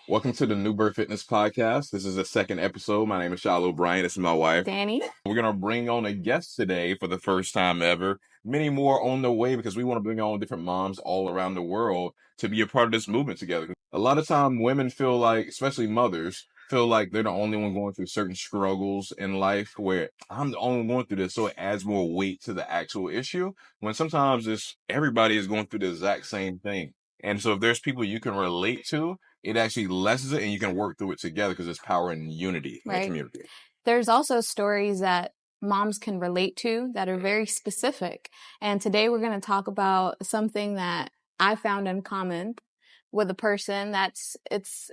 Welcome to the New Birth Fitness Podcast. This is the second episode. My name is Shiloh Bryant. This is my wife. Danny. We're going to bring on a guest today for the first time ever. Many more on the way because we want to bring on different moms all around the world to be a part of this movement together. A lot of time women feel like, especially mothers, feel like they're the only one going through certain struggles in life where I'm the only one going through this. So it adds more weight to the actual issue when sometimes everybody is going through the exact same thing. And so if there's people you can relate to, it actually lessens it and you can work through it together because there's power in unity in the community. There's also stories that moms can relate to that are very specific. And today we're going to talk about something that I found in common with a person it's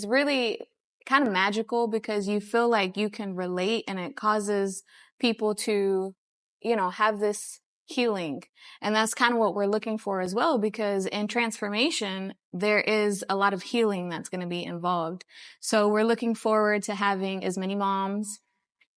really kind of magical because you feel like you can relate and it causes people to, have this healing. And that's kind of what we're looking for as well, because in transformation, there is a lot of healing that's going to be involved. So we're looking forward to having as many moms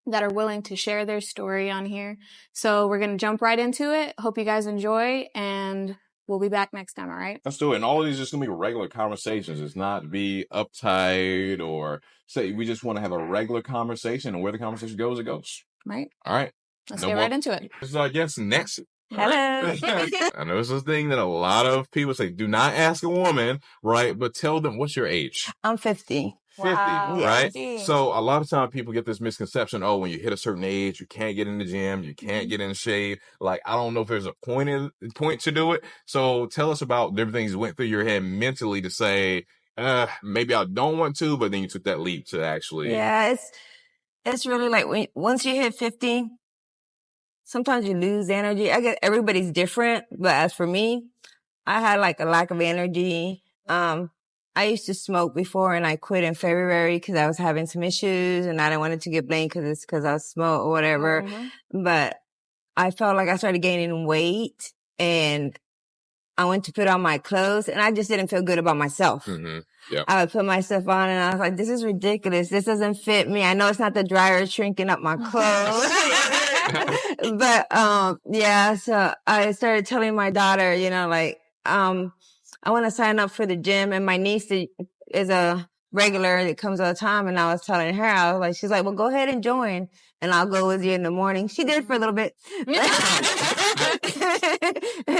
that are willing to share their story on here. So we're going to jump right into it. Hope you guys enjoy, and we'll be back next time, all right? Let's do it. And all of these are just going to be regular conversations. It's not be uptight or say we just want to have a regular conversation, and where the conversation goes, it goes. Right. All right. Let's get right into it. This is our guest, Nancy. Hello. I know this is a thing that a lot of people say, do not ask a woman, right? But tell them, what's your age? I'm 50. 50, Wow, right? 50. So a lot of time people get this misconception, when you hit a certain age, you can't get in the gym, you can't get in shape. Like, I don't know if there's a point to do it. So tell us about different things that went through your head mentally to say, maybe I don't want to, but then you took that leap to actually. Yeah, it's really like once you hit 50, sometimes you lose energy. I guess everybody's different, but as for me, I had like a lack of energy. I used to smoke before and I quit in February because I was having some issues and I didn't want it to get blamed because I smoked or whatever. Mm-hmm. But I felt like I started gaining weight and I went to put on my clothes and I just didn't feel good about myself. Mm-hmm. Yep. I would put my stuff on and I was like, this is ridiculous. This doesn't fit me. I know it's not the dryer shrinking up my clothes. But, yeah, so I started telling my daughter, I want to sign up for the gym, and my niece is a regular that comes all the time. And I was telling her, she's like, well, go ahead and join and I'll go with you in the morning. She did for a little bit.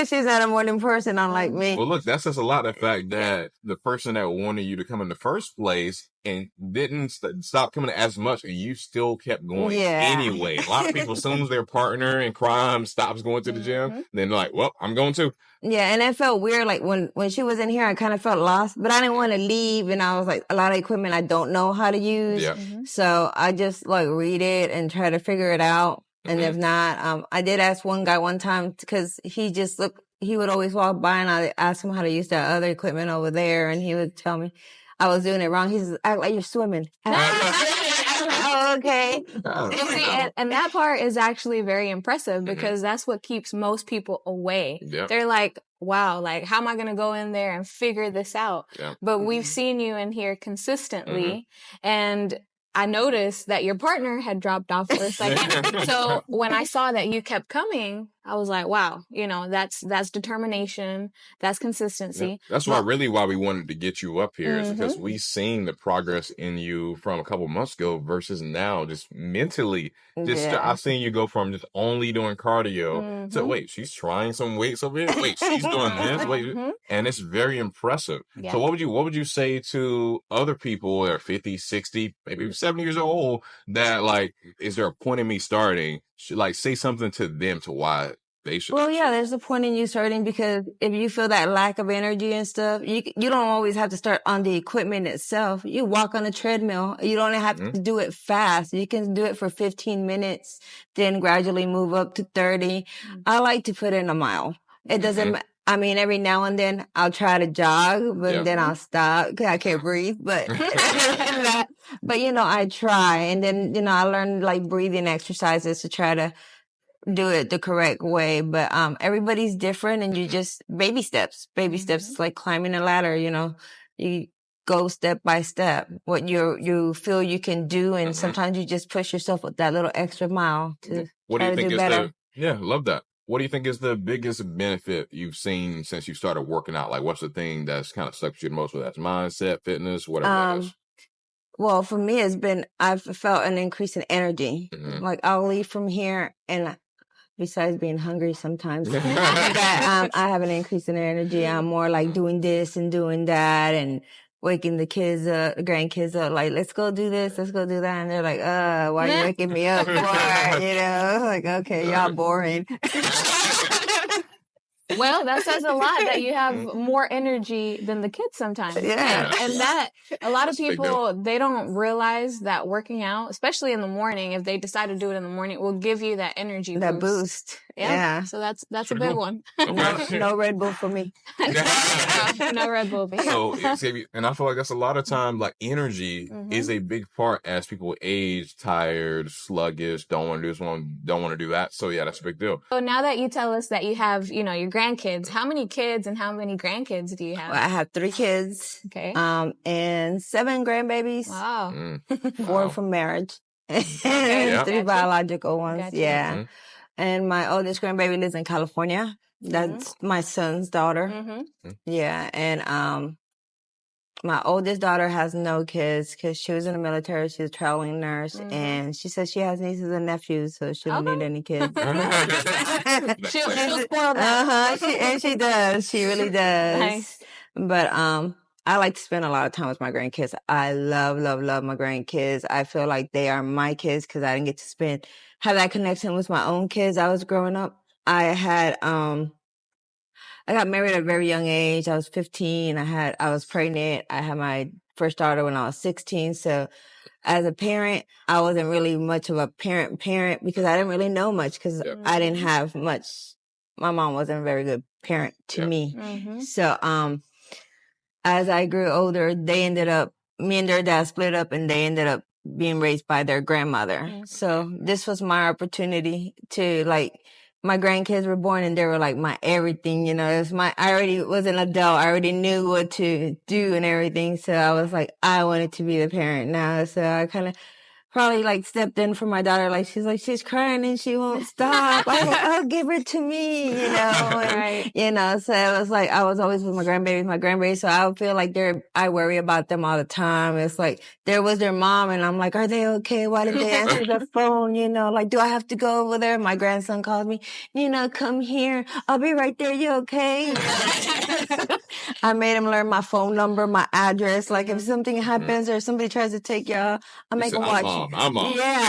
She's not a morning person, unlike me. Well, look, that says a lot. The fact that the person that wanted you to come in the first place and didn't stop coming as much, and you still kept going anyway. A lot of people, as soon as their partner in crime stops going to the gym, then they're like, well, I'm going too. Yeah, and it felt weird. Like when she was in here, I kind of felt lost, but I didn't want to leave. And I was like, a lot of equipment I don't know how to use. Yeah. Mm-hmm. So I just read it and try to figure it out. And if not, I did ask one guy one time because he would always walk by and I asked him how to use that other equipment over there. And he would tell me I was doing it wrong. He says, act like you're swimming. Oh, okay. And that part is actually very impressive because that's what keeps most people away. Yep. They're like, wow, like, how am I going to go in there and figure this out? Yep. But we've seen you in here consistently. And I noticed that your partner had dropped off for a second. So when I saw that you kept coming, I was like, wow, that's determination. That's consistency. Yeah. That's why we wanted to get you up here is because we've seen the progress in you from a couple months ago versus now, just mentally. I've seen you go from just only doing cardio to wait, she's trying some weights over here. Wait, she's doing this. Wait, and it's very impressive. Yeah. So what would you say to other people that are 50, 60, maybe 70 years old that is there a point in me starting? Should say something to them to why they should. Well, yeah, there's a point in you starting because if you feel that lack of energy and stuff, you don't always have to start on the equipment itself. You walk on a treadmill. You don't have to do it fast. You can do it for 15 minutes, then gradually move up to 30. I like to put in a mile. It doesn't every now and then I'll try to jog, but then I'll stop because I can't breathe. But, I try. And then, I learned breathing exercises to try to do it the correct way. But, everybody's different and you just baby steps. Baby steps is like climbing a ladder, you go step by step, what you feel you can do. And sometimes you just push yourself with that little extra mile to what do you think do is better. Yeah, love that. what do you think is the biggest benefit you've seen since you started working out? Like, what's the thing that's kind of stuck with you the most? Whether that's mindset, fitness, whatever that is. Well, for me, I've felt an increase in energy. Like I'll leave from here and besides being hungry sometimes, that I have an increase in energy. I'm more like doing this and doing that and waking the kids up, the grandkids up, like, let's go do this, let's go do that. And they're like, why are you waking me up for? You know, like, okay, y'all boring. Well, that says a lot that you have more energy than the kids sometimes. Yeah. And that a lot of people, they don't realize that working out, especially in the morning, if they decide to do it in the morning, will give you that energy That boost. Yeah. So that's a big one. No Red Bull for me. No Red Bull. So, and I feel like that's a lot of time, like energy is a big part as people age, tired, sluggish, don't want to do this one, don't want to do that. So yeah, that's a big deal. So now that you tell us that you have, your grandkids, how many kids and how many grandkids do you have? Well, I have 3 kids. Okay. And 7 grandbabies. Wow. 4 from marriage. And 3 biological ones. Gotcha. Yeah. And my oldest grandbaby lives in California. That's my son's daughter. Yeah. And my oldest daughter has no kids because she was in the military. She's a traveling nurse. And she says she has nieces and nephews, so she don't need any kids. She'll spoil that. And she does. She really does. Nice. But I like to spend a lot of time with my grandkids. I love, love, love my grandkids. I feel like they are my kids because I didn't get to have that connection with my own kids. I was growing up. I got married at a very young age. I was 15. I was pregnant. I had my first daughter when I was 16. So as a parent, I wasn't really much of a parent because I didn't really know much because I didn't have much. My mom wasn't a very good parent to me. So, as I grew older, me and their dad split up and they ended up being raised by their grandmother. So this was my opportunity to my grandkids were born and they were like my everything, I already was an adult. I already knew what to do and everything. So I was like, I wanted to be the parent now. So I kind of probably stepped in for my daughter. She's crying and she won't stop. I'll give her to me, and, so it was like, I was always with my grandbabies. So I would feel like I worry about them all the time. It's like, there was their mom and I'm like, are they okay? Why did they answer the phone? Do I have to go over there? My grandson called me, come here. I'll be right there. You okay? I made him learn my phone number, my address. If something happens or somebody tries to take y'all, I make him watch. I'm on. Yeah.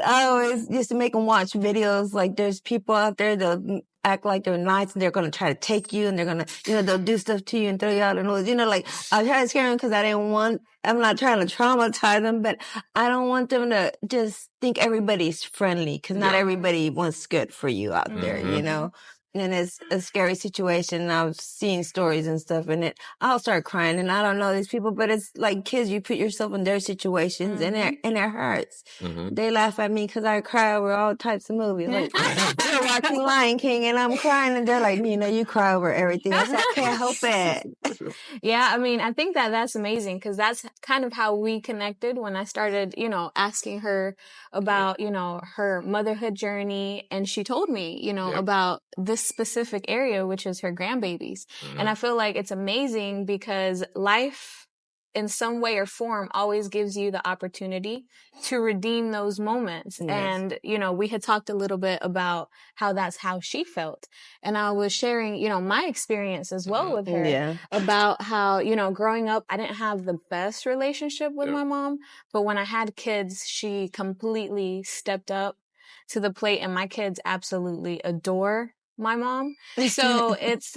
I always used to make them watch videos. There's people out there that act like they're nice and they're going to try to take you and they're going to, they'll do stuff to you and throw you out. And I try to scare them because I'm not trying to traumatize them, but I don't want them to just think everybody's friendly because not everybody wants good for you out there, And it's a scary situation. I've seen stories and stuff I'll start crying and I don't know these people, but it's like kids, you put yourself in their situations and it hurts. They laugh at me because I cry over all types of movies. They're watching Lion King and I'm crying and they're like, you cry over everything. I said, I can't help it. Yeah. I mean, I think that's amazing because that's kind of how we connected when I started, asking her about, her motherhood journey. And she told me, about this specific area, which is her grandbabies. And I feel like it's amazing because life in some way or form always gives you the opportunity to redeem those moments. Yes. And, we had talked a little bit about that's how she felt. And I was sharing, my experience as well with her about how, growing up, I didn't have the best relationship with my mom, but when I had kids, she completely stepped up to the plate and my kids absolutely adore my mom. So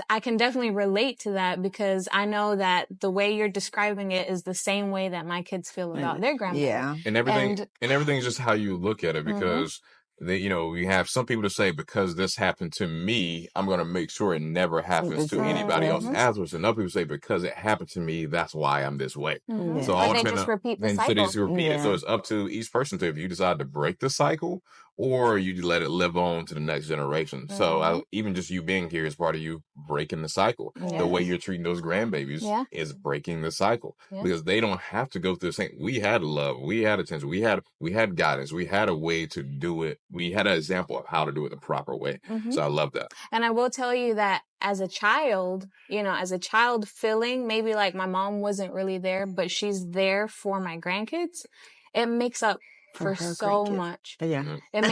I can definitely relate to that because I know that the way you're describing it is the same way that my kids feel about their grandmother. Yeah. And everything's just how you look at it because we have some people to say, because this happened to me, I'm going to make sure it never happens to anybody else afterwards. And other people say, because it happened to me, that's why I'm this way. So they just repeat the cycle. So it's up to each person if you decide to break the cycle or you let it live on to the next generation. So Mhm. even just you being here is part of you breaking the cycle. Yeah. The way you're treating those grandbabies Yeah. is breaking the cycle Yeah. because they don't have to go through the same. We had love, we had attention, we had guidance, we had a way to do it. We had an example of how to do it the proper way. Mhm. So I love that. And I will tell you that as a child, feeling maybe like my mom wasn't really there, but she's there for my grandkids, it makes up for her so grandkids. much. Yeah. Mhm. It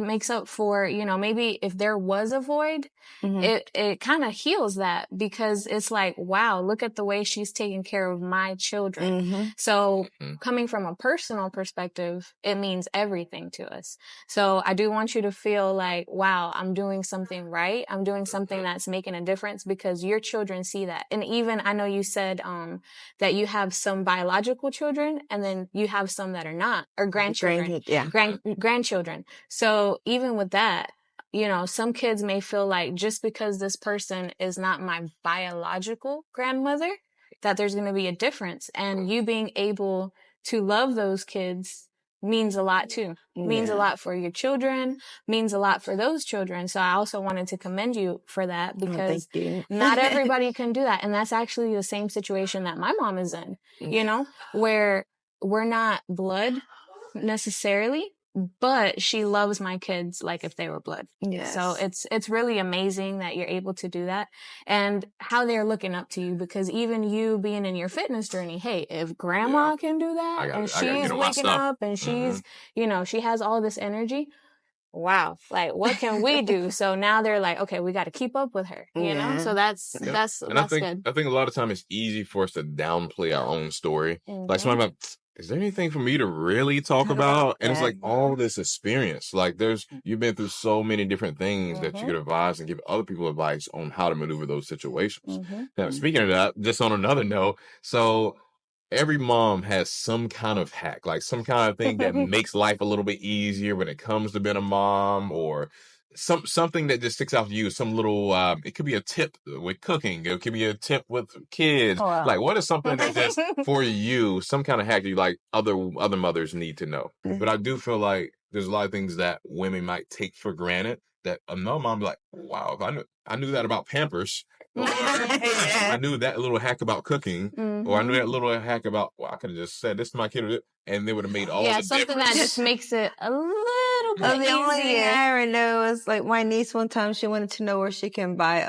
makes up for, maybe if there was a void, Mhm. it kind of heals that because it's like, wow, look at the way she's taking care of my children. Mhm. So Mhm. coming from a personal perspective, it means everything to us. So I do want you to feel like, wow, I'm doing something right. I'm doing something that's making a difference because your children see that. And even I know you said that you have some biological children and then you have some that are not, or grandchildren. Grandkids, yeah. Grandchildren. So even with that, some kids may feel like just because this person is not my biological grandmother, that there's going to be a difference. And you being able to love those kids means a lot too. Means a Yeah. lot for your children, means a lot for those children. So I also wanted to commend you for that Oh, because thank you. not everybody can do that. And that's actually the same situation that my mom is in, where we're not blood necessarily, but she loves my kids like if they were blood. Yes. So it's really amazing that you're able to do that and how they're looking up to you because even you being in your fitness journey, hey, if grandma can do that and she's waking up and she's, she has all this energy, wow, like what can we do? So now they're like, okay, we got to keep up with her, So that's And that's good. I think a lot of time it's easy for us to downplay our own story. Like somebody like, is there anything for me to really talk about? And it's like all this experience. Like you've been through so many different things that you could advise and give other people advice on how to maneuver those situations. Now, speaking of that, just on another note, so every mom has some kind of hack, like some kind of thing that makes life a little bit easier when it comes to being a mom or something that just sticks out to you, some little it could be a tip with cooking, it could be a tip with kids. Oh, wow. Like what is something that just for you, some kind of hack that you like other mothers need to know? But I do feel like there's a lot of things that women might take for granted that another mom be like, wow, if I knew that about Pampers, or I knew that little hack about cooking, or I knew that little hack about, well, I could have just said this to my kid, and they would have made all the something difference. that just makes it a little bit The only thing easier. I ever know is like my niece one time she wanted to know where she can buy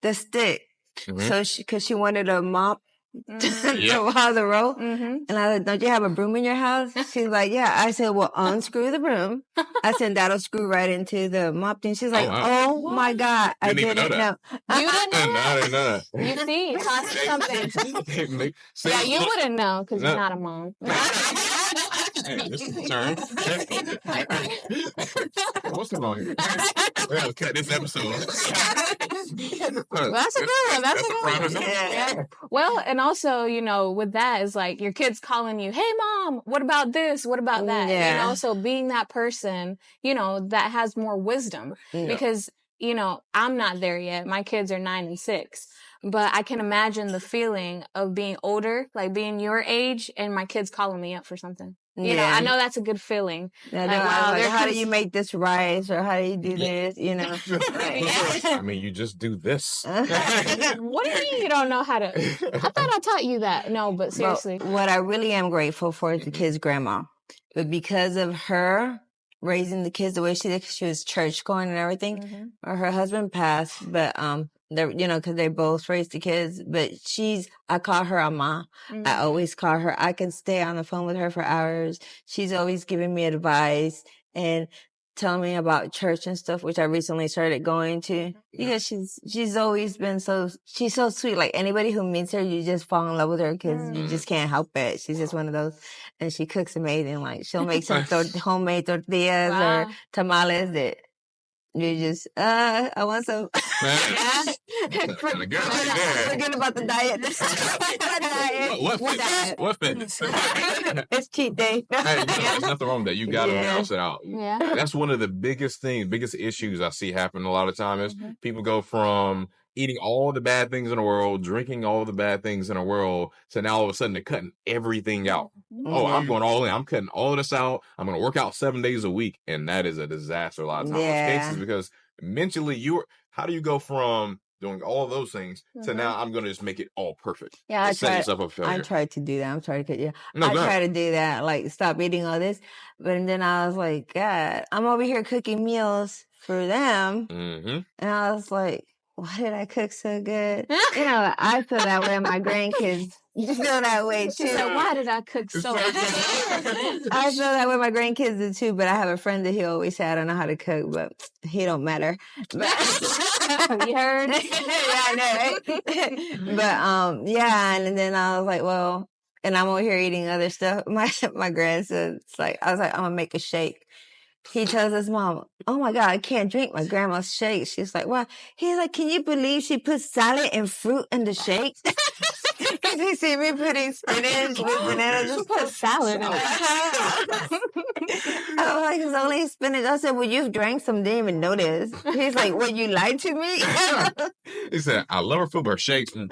the stick. So cause she wanted a mop to mop the road. And I was like, don't you have a broom in your house? She's like, yeah. I said, well, unscrew the broom. I said, that'll screw right into the mop thing. She's like, oh my God. I didn't know. You didn't know I didn't know that. You see, it costs something. Yeah, you wouldn't know because you're not a mom. Hey, this is a turn. What's going on here? We gotta cut this episode. That's a good one. That's a good one. Yeah. Well, and also, with that is like your kids calling you, hey, mom, what about this? What about that? Yeah. So being that person, that has more wisdom because, I'm not there yet. My kids are 9 and 6. But I can imagine the feeling of being older, like being your age, and my kids calling me up for something. I know that's a good feeling. Yeah, like, wow, like, how do you make this rice or how do you do this? I mean, you just do this. What do you mean you don't know how to? I thought I taught you that. No, but seriously. But what I really am grateful for is the kids' grandma. But because of her raising the kids the way she did, she was church going and everything, or her husband passed, but they're, because they both raised the kids, but I call her Ama. I always call her. I can stay on the phone with her for hours. She's always giving me advice and telling me about church and stuff, which I recently started going to, because she's always been she's so sweet. Like anybody who meets her, you just fall in love with her because you just can't help it. She's just one of those, and she cooks amazing. Like she'll make some homemade tortillas or tamales that you just, I want some. Forget about the diet. What fitness? It's cheat day. Hey, there's nothing wrong with that. You gotta balance it out. Yeah. That's one of the biggest issues I see happen a lot of time is people go from eating all the bad things in the world, drinking all the bad things in the world, so now all of a sudden they're cutting everything out. Oh, I'm going all in. I'm cutting all of this out. I'm going to work out 7 days a week. And that is a disaster a lot of times. Most cases, because mentally how do you go from doing all of those things to now I'm going to just make it all perfect? Yeah, I tried to do that. I'm sorry to cut you. No, I go ahead. tried to do that, like stop eating all this. But then I was like, God, I'm over here cooking meals for them. Mm-hmm. And I was like, why did I cook so good? You know, I feel that way. My grandkids feel that way too. She said, why did I cook so good? I feel that way. My grandkids do too. But I have a friend that he always said, I don't know how to cook, but he don't matter. But, you heard? Yeah, I know, right? But yeah, and then I was like, well, and I'm over here eating other stuff. My grandson's like, I was like, I'm gonna make a shake. He tells his mom, oh my God, I can't drink my grandma's shake. She's like, what? He's like, can you believe she put salad and fruit in the shake? Because he see me putting spinach with banana. Just put salad in it. I'm like, it's only spinach. I said, well, you've drank some, didn't even notice. He's like, well, you lied to me? He said, I love her food, but her shakes. No,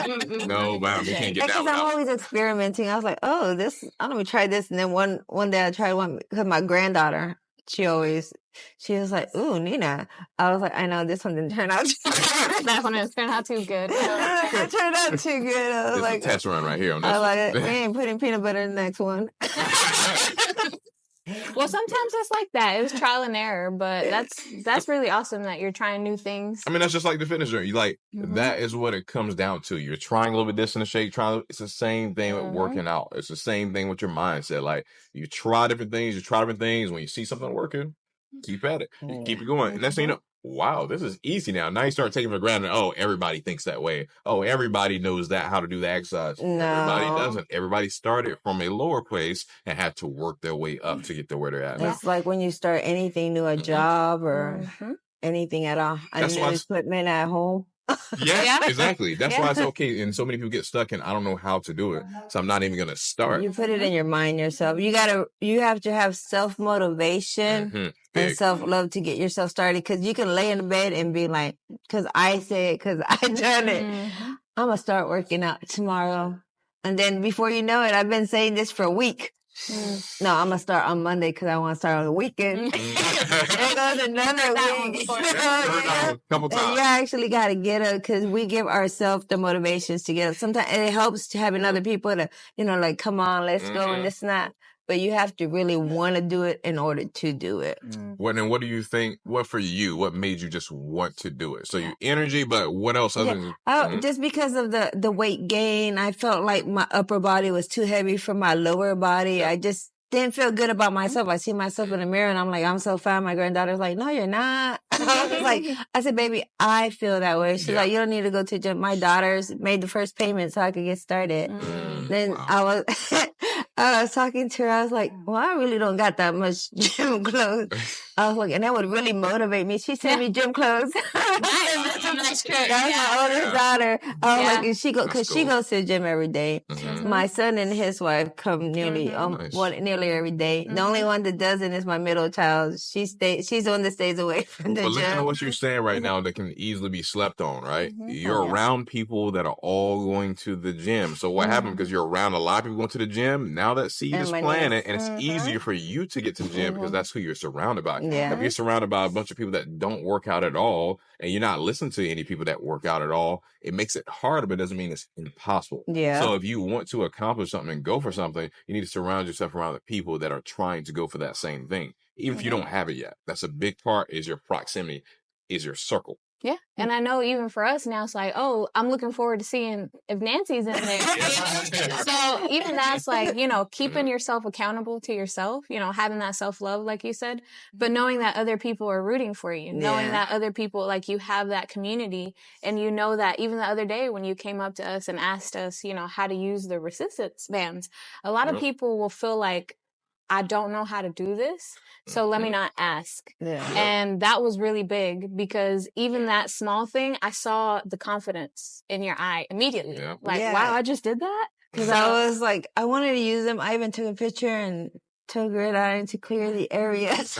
man, we can't get that. Because I'm always experimenting. I was like, oh, I'm going to try this. And then one day I tried one because my granddaughter, she was like, ooh, Nina. I was like, I know this one didn't turn out that one didn't turn out too good. It turned out too good. I was like, a test run right here on this. I was like, we ain't putting peanut butter in the next one. Well, sometimes it's like that. It was trial and error, but that's really awesome that you're trying new things. I mean, that's just like the fitness journey. That is what it comes down to. You're trying a little bit this in the shake, it's the same thing with working out. It's the same thing with your mindset. Like, you try different things, when you see something working, keep at it. You keep it going. And that's how you know, wow, this is easy now. Now you start taking for granted, oh, everybody thinks that way. Oh, everybody knows how to do the exercise. No. Everybody doesn't. Everybody started from a lower place and had to work their way up to get to where they're at now. It's like when you start anything new, a job or anything at all. I new equipment at home. Yes, exactly. That's why it's okay. And so many people get stuck in, I don't know how to do it, so I'm not even going to start. You put it in your mind yourself. You have to have self-motivation and self-love to get yourself started. Because you can lay in bed and be like, because I said, because I done it. I'm going to start working out tomorrow. And then before you know it, I've been saying this for a week. No, I'm going to start on Monday because I want to start on the weekend. There goes another week. Couple times. You actually got to get up because we give ourselves the motivations to get up. Sometimes it helps to having other people to, like, come on, let's go and this and that. But you have to really want to do it in order to do it. What do you think, what for you, what made you just want to do it? So your energy, but what else other than... Just because of the weight gain, I felt like my upper body was too heavy for my lower body. I just didn't feel good about myself. I see myself in the mirror and I'm like, I'm so fat. My granddaughter's like, no, you're not. I said, baby, I feel that way. She's like, you don't need to go to the gym. My daughters made the first payment so I could get started. Then I was talking to her. I was like, well, I really don't got that much gym clothes. I was like, and that would really motivate me. She sent me gym clothes. That's a nice trick. That's my oldest daughter. I was like, and she goes to the gym every day. My son and his wife come nearly every day. The only one that doesn't is my middle child. She's the one that stays away from the gym. Listen to what you're saying right now that can easily be slept on, right? You're around people that are all going to the gym. So what happened? Because you're around a lot of people going to the gym, now that seed is planted, and it's easier for you to get to the gym because that's who you're surrounded by. Yeah. If you're surrounded by a bunch of people that don't work out at all, and you're not listening to any people that work out at all, it makes it harder, but it doesn't mean it's impossible. Yeah. So if you want to accomplish something and go for something, you need to surround yourself around the people that are trying to go for that same thing. Even if you don't have it yet. That's a big part, is your proximity, is your circle. Yeah. And I know even for us now, it's like, oh, I'm looking forward to seeing if Nancy's in there. So even that's like, keeping yourself accountable to yourself, having that self-love, like you said, but knowing that other people are rooting for you, knowing that other people, like, you have that community, and you know that even the other day when you came up to us and asked us, how to use the resistance bands, a lot of people will feel like, I don't know how to do this, so let me not ask. Yeah. And that was really big because even that small thing, I saw the confidence in your eye immediately. Yeah. Wow, I just did that? Because I was like, I wanted to use them. I even took a picture and told Grid to clear the areas.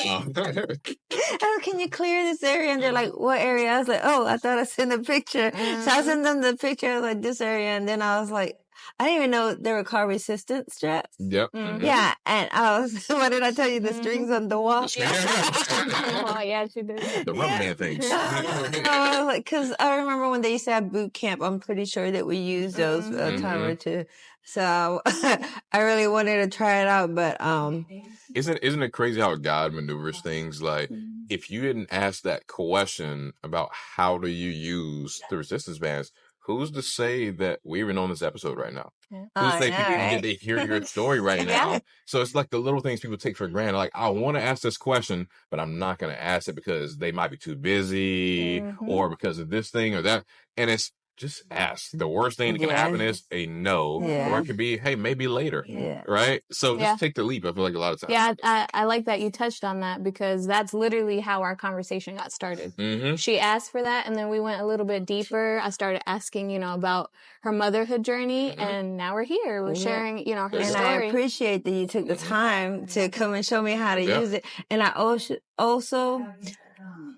Oh, can you clear this area? And they're like, what area? I was like, oh, I thought I sent a picture. So I sent them the picture. I was like, this area. And then I was like, I didn't even know they were car resistant straps. Yep. Yeah. And I was, what did I tell you? The strings on the wall. Oh, yeah, she did. The rubber man things. I was like, because I remember when they used to have boot camp, I'm pretty sure that we used those a time or two. So I really wanted to try it out, but isn't it crazy how God maneuvers things? Like, if you didn't ask that question about how do you use the resistance bands, who's to say that we're even on this episode right now? Who's to say people even get to hear your story right now? So it's like the little things people take for granted. Like, I want to ask this question, but I'm not going to ask it because they might be too busy or because of this thing or that. And it's just ask. The worst thing that can happen is a no, or it could be, hey, maybe later, right? So just take the leap. I feel like a lot of times. Yeah, I like that you touched on that because that's literally how our conversation got started. She asked for that, and then we went a little bit deeper. I started asking, about her motherhood journey, and now we're here. We're sharing, her story. And I appreciate that you took the time to come and show me how to use it. And I also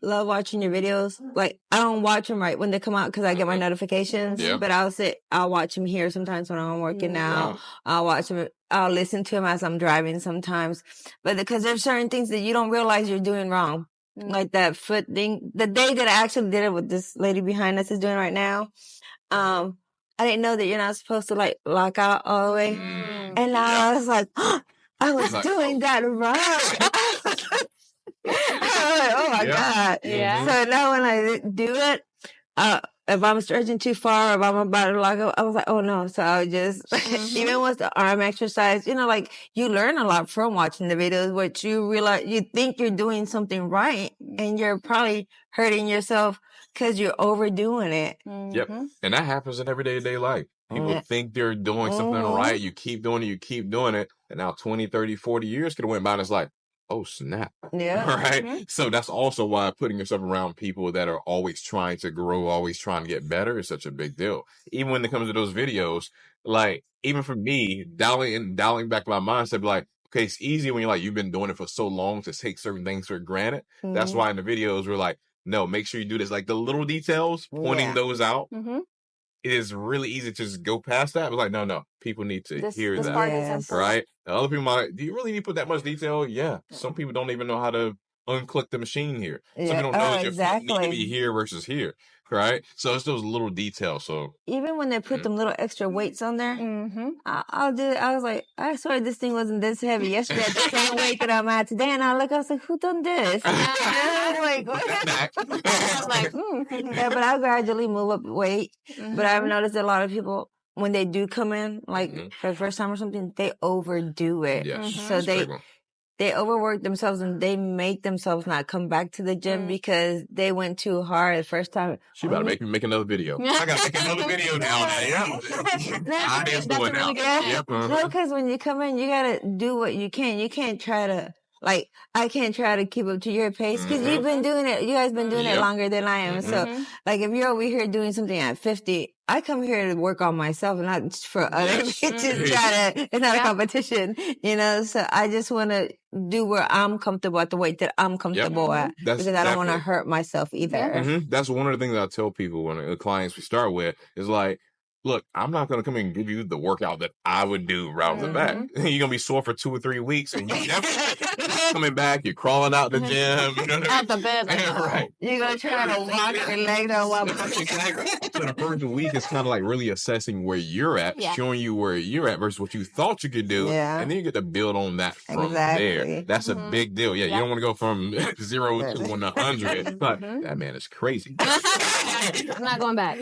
love watching your videos. Like, I don't watch them right when they come out because I get my notifications. But I'll watch them here sometimes when I'm working out. I'll watch them. I'll listen to them as I'm driving sometimes. But because there's certain things that you don't realize you're doing wrong. Like that foot thing. The day that I actually did it, what this lady behind us is doing right now. I didn't know that you're not supposed to like lock out all the way. And I was like, I was doing that wrong. Oh my God. So now when I do it, if I'm stretching too far or if I'm about to lock up, I was like, oh no. So I would just, even with the arm exercise, like you learn a lot from watching the videos, which you realize, you think you're doing something right and you're probably hurting yourself because you're overdoing it. Yep. And that happens in everyday life. People think they're doing something right. You keep doing it. And now 20, 30, 40 years could have went by and it's like, oh, snap. Right? So that's also why putting yourself around people that are always trying to grow, always trying to get better is such a big deal. Even when it comes to those videos, like, even for me, dialing back my mindset, like, okay, it's easy when you've been doing it for so long to take certain things for granted. That's why in the videos, we're like, no, make sure you do this. Like the little details, pointing those out. It is really easy to just go past that. But like, no, people need to hear that, right? And other people might, do you really need to put that much detail? Yeah. Some people don't even know how to unclick the machine here. Some people don't know that your foot need to be here versus here, right? So it's those little details. So even when they put them little extra weights on there, I'll do it. I was like, I swear this thing wasn't this heavy yesterday. The same weight that I'm at today, and I was like, who done this? I was like, what? I was like, yeah, but I'll gradually move up weight. But I've noticed that a lot of people, when they do come in, like for the first time or something, they overdo it. So they overwork themselves and they make themselves not come back to the gym because they went too hard the first time. She about to make me make another video. I gotta make another video now. I is doing now. No, because when you come in, you gotta do what you can. You can't try to, like, I can't try to keep up to your pace because you've been doing it. You guys been doing it longer than I am. So, like, if you're over here doing something at 50, I come here to work on myself and not for other people to try to, it's not a competition, so I just want to do where I'm comfortable at the weight that I'm comfortable at because I don't want to hurt myself either. That's one of the things I tell people when the clients we start with is like, look, I'm not going to come in and give you the workout that I would do right off the bat. You're going to be sore for 2 or 3 weeks and you're coming back, you're crawling out the gym. Out the bed. Right. You're going to try to walk your legs on one Exactly. So the first week is kind of like really assessing where you're at, showing you where you're at versus what you thought you could do. And then you get to build on that from there. That's a big deal. You don't want to go from 0 to 100. But that man is crazy. I'm not going back.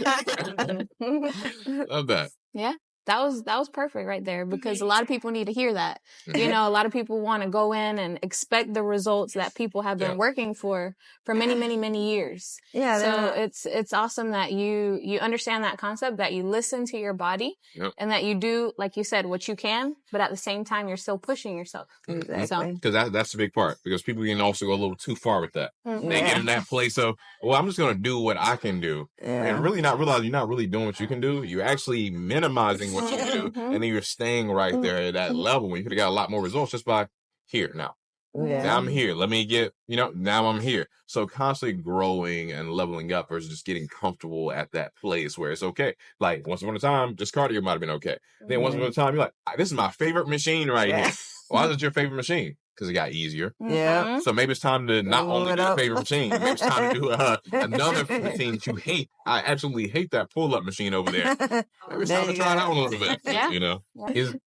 Love that. Yeah. That was perfect right there because a lot of people need to hear that. A lot of people want to go in and expect the results that people have been working for many, many, many years. Yeah. So it's awesome that you understand that concept, that you listen to your body and that you do, like you said, what you can, but at the same time, you're still pushing yourself. Exactly. Because that's the big part because people can also go a little too far with that. They get in that place of, well, I'm just going to do what I can do and really not realize you're not really doing what you can do. You're actually minimizing what you can do, and then you're staying right there at that level when you could have got a lot more results just by here now. Now I'm here. Let me get, now I'm here. So constantly growing and leveling up versus just getting comfortable at that place where it's okay. Like once upon a time, just cardio might have been okay. Then once upon a time, you're like, this is my favorite machine right here. Why is it your favorite machine? Because it got easier. Yeah. So maybe it's time to not only do the favorite machine. Maybe it's time to do another machine that you hate. I absolutely hate that pull-up machine over there. Maybe it's time to try that one a little bit. Yeah.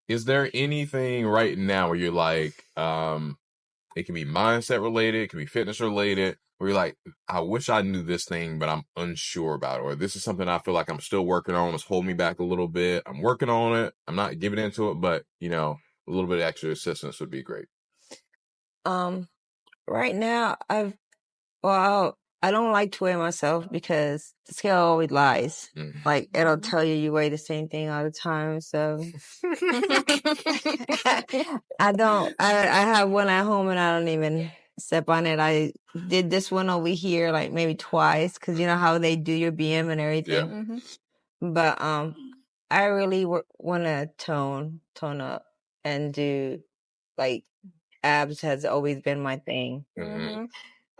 Is there anything right now where you're like, it can be mindset related, it can be fitness related, where you're like, I wish I knew this thing, but I'm unsure about it, or this is something I feel like I'm still working on, it's holding me back a little bit. I'm working on it. I'm not giving into it, but a little bit of extra assistance would be great. Right now, I don't like to weigh myself because the scale always lies. Like, it'll tell you weigh the same thing all the time. So I have one at home and I don't even step on it. I did this one over here like maybe twice because you know how they do your BM and everything. But I really want to tone up and do like abs has always been my thing.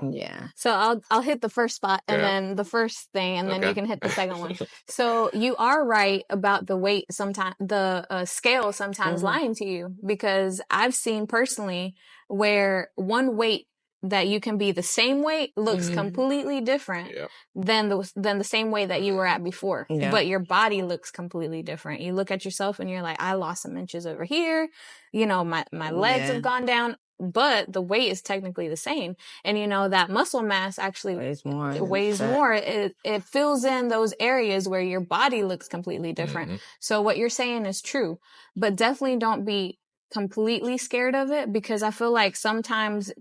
Yeah. So I'll hit the first spot and then the first thing, and then you can hit the second one. So you are right about the weight. Sometimes the scale sometimes lying to you, because I've seen personally where one weight that you can be the same weight looks completely different than the same weight that you were at before. But your body looks completely different. You look at yourself and you're like, I lost some inches over here. My legs have gone down. But the weight is technically the same. And that muscle mass actually weighs more. It fills in those areas where your body looks completely different. So what you're saying is true, but definitely don't be completely scared of it, because I feel like sometimes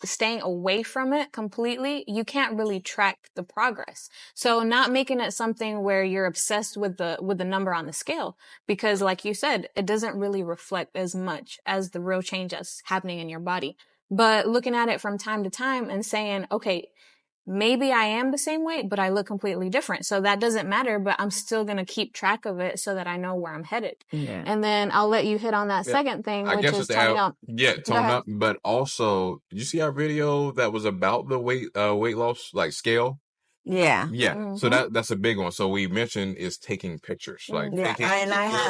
staying away from it completely, you can't really track the progress. So not making it something where you're obsessed with the number on the scale, because like you said, it doesn't really reflect as much as the real change that's happening in your body. But looking at it from time to time and saying, okay, maybe I am the same weight, but I look completely different. So that doesn't matter, but I'm still going to keep track of it so that I know where I'm headed. And then I'll let you hit on that second thing, which is toning up. Tone up. But also, did you see our video that was about the weight loss, like scale? Yeah. So that's a big one. So we mentioned is taking pictures, like taking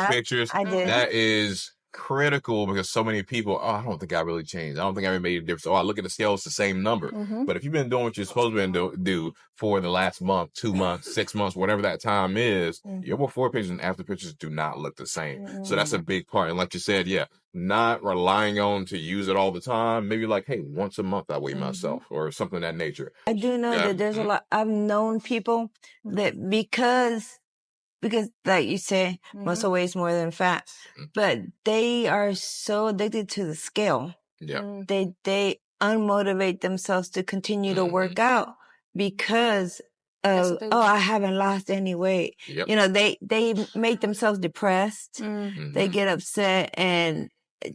pictures. I did. That is critical, because so many people, I don't think I really changed. I don't think I really made a difference. I look at the scale, it's the same number. But if you've been doing what you're supposed to do for the last month, 2 months, 6 months, whatever that time is, your before pictures and after pictures do not look the same. So that's a big part. And like you said, not relying on to use it all the time. Maybe like, hey, once a month I weigh myself, or something of that nature. I do know that there's a lot. I've known people that because like you say, muscle weighs more than fat, but they are so addicted to the scale. They unmotivate themselves to continue to work out because of, I haven't lost any weight. They make themselves depressed. They get upset, and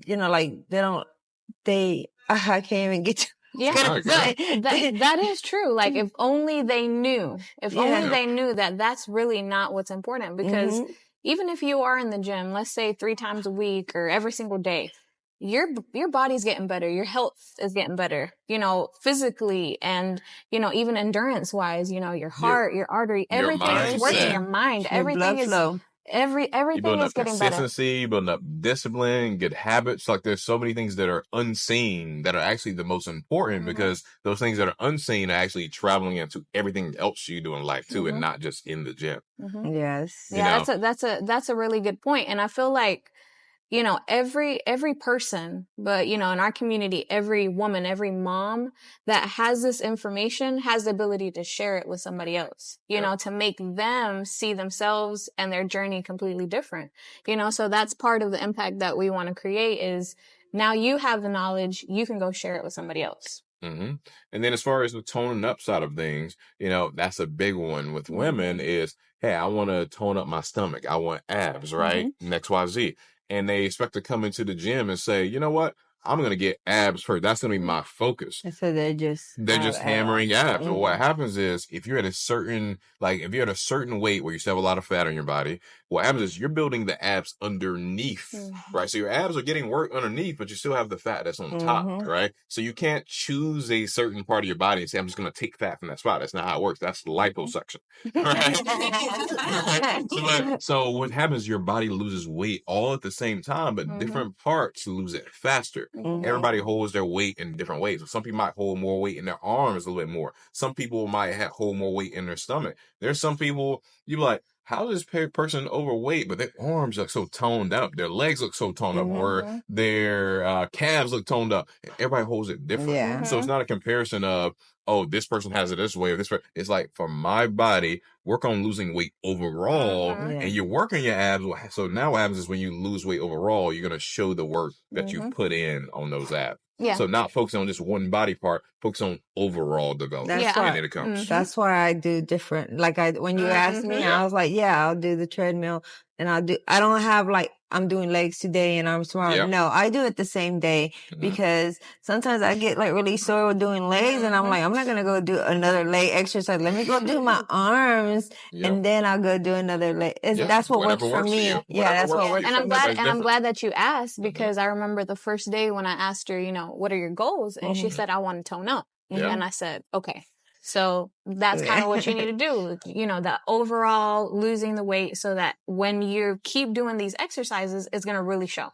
like I can't even get to. That is true. Like, if only they knew, that that's really not what's important, because even if you are in the gym, let's say 3 times a week or every single day, your body's getting better. Your health is getting better, physically, and, even endurance wise, your heart, your artery, everything is working, your mind, everything is flow. Everything is getting better. Consistency, building up discipline, good habits. Like, there's so many things that are unseen that are actually the most important, because those things that are unseen are actually traveling into everything else you do in life too, and not just in the gym. Yes. Yeah, that's a really good point. And I feel like, every person, but, in our community, every woman, every mom that has this information has the ability to share it with somebody else, to make them see themselves and their journey completely different, so that's part of the impact that we want to create. Is now you have the knowledge, you can go share it with somebody else. And then as far as the toning up side of things, that's a big one with women is, hey, I want to tone up my stomach. I want abs, right? And XYZ. And they expect to come into the gym and say, you know what? I'm going to get abs first. That's going to be my focus. And so they're just hammering abs. But what happens is if you're at a certain weight where you still have a lot of fat on your body, what happens is you're building the abs underneath, right? So your abs are getting work underneath, but you still have the fat that's on top, right? So you can't choose a certain part of your body and say, I'm just going to take fat from that spot. That's not how it works. That's liposuction, right? So what happens is your body loses weight all at the same time, but different parts lose it faster. Everybody holds their weight in different ways. Some people might hold more weight in their arms a little bit more. Some people might hold more weight in their stomach. There's some people you're like, how is this person overweight, but their arms look so toned up, their legs look so toned up, or their calves look toned up. Everybody holds it different. Yeah. So it's not a comparison of, oh, this person has it this way or this way. It's like, for my body, work on losing weight overall, and you work on your abs. So now what happens is when you lose weight overall, you're going to show the work that you put in on those abs. Yeah. So not focusing on just one body part, focus on overall development. That's why, and then it comes. That's why I do different. Like when you asked me, I was like, yeah, I'll do the treadmill, and I don't have like, I'm doing legs today and arms tomorrow. Yep. No, I do it the same day because sometimes I get like really sore with doing legs, and I'm like, I'm not going to go do another leg exercise. Let me go do my arms, and then I'll go do another leg. That's what works for me. Yeah, that's what works and for me. I'm glad that you asked, because I remember the first day when I asked her, what are your goals? And she said, I want to tone up. And I said, okay. So that's kind of what you need to do. The overall losing the weight, so that when you keep doing these exercises, it's going to really show.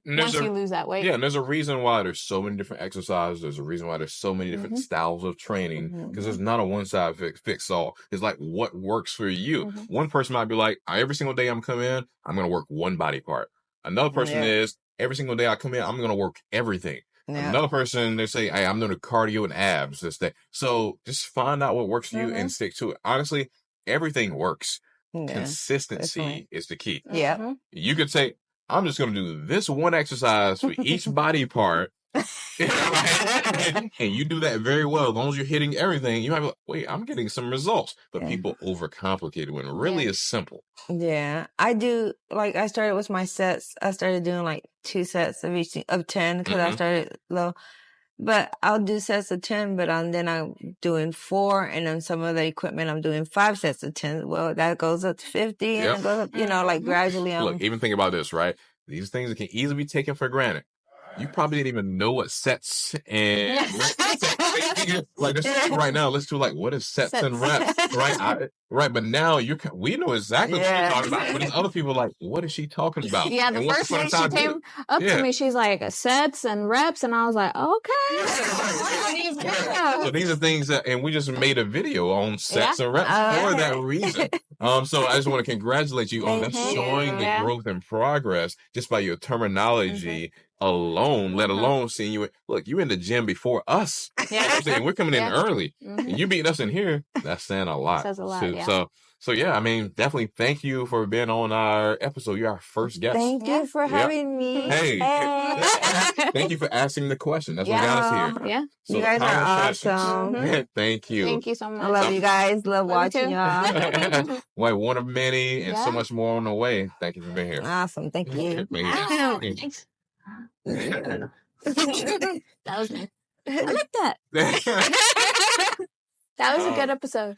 Once you lose that weight. Yeah, and there's a reason why there's so many different exercises. There's a reason why there's so many different styles of training, because there's not a one size fits all. It's like what works for you. One person might be like, every single day I'm coming in, I'm going to work one body part. Another person is, every single day I come in, I'm going to work everything. Yeah. Another person, they say, hey, I'm doing cardio and abs this day. So just find out what works for you and stick to it. Honestly, everything works. Consistency is the key. Yeah. You could say, I'm just going to do this one exercise for each body part. And you do that very well. As long as you're hitting everything, you might be like, wait, I'm getting some results. But people overcomplicate it when it really is simple. Yeah. I do, like, I started with my sets. I started doing like 2 sets of each of 10 because I started low. But I'll do sets of 10, but then I'm doing 4, and then some of the equipment I'm doing 5 sets of 10. Well, that goes up to 50, and it goes up, like gradually. Look, even think about this, right? These things that can easily be taken for granted. You probably didn't even know what sets and like this right now. Let's do like, what is sets and reps, right? Right, but now we know exactly what she's talking about. But there's other people like, what is she talking about? Yeah, the first day she came up to me, she's like, sets and reps, and I was like, okay. So these are things that, and we just made a video on sets and reps for that reason. So I just want to congratulate you on that, showing the growth and progress just by your terminology alone, let alone seeing you. Look, you in the gym before us. And we're coming in early, and you beating us in here. That's saying a lot. Says a lot. So yeah, I mean, definitely thank you for being on our episode. You're our first guest. Thank you for having me. Hey. Thank you for asking the question. That's what got us here. Yeah. So you guys are awesome. Thank you. Thank you so much. I love you guys. Love watching y'all. Well, one of many, and so much more on the way. Thank you for being here. Awesome. Thank you. Thanks. That was nice. I like that. That was a good episode.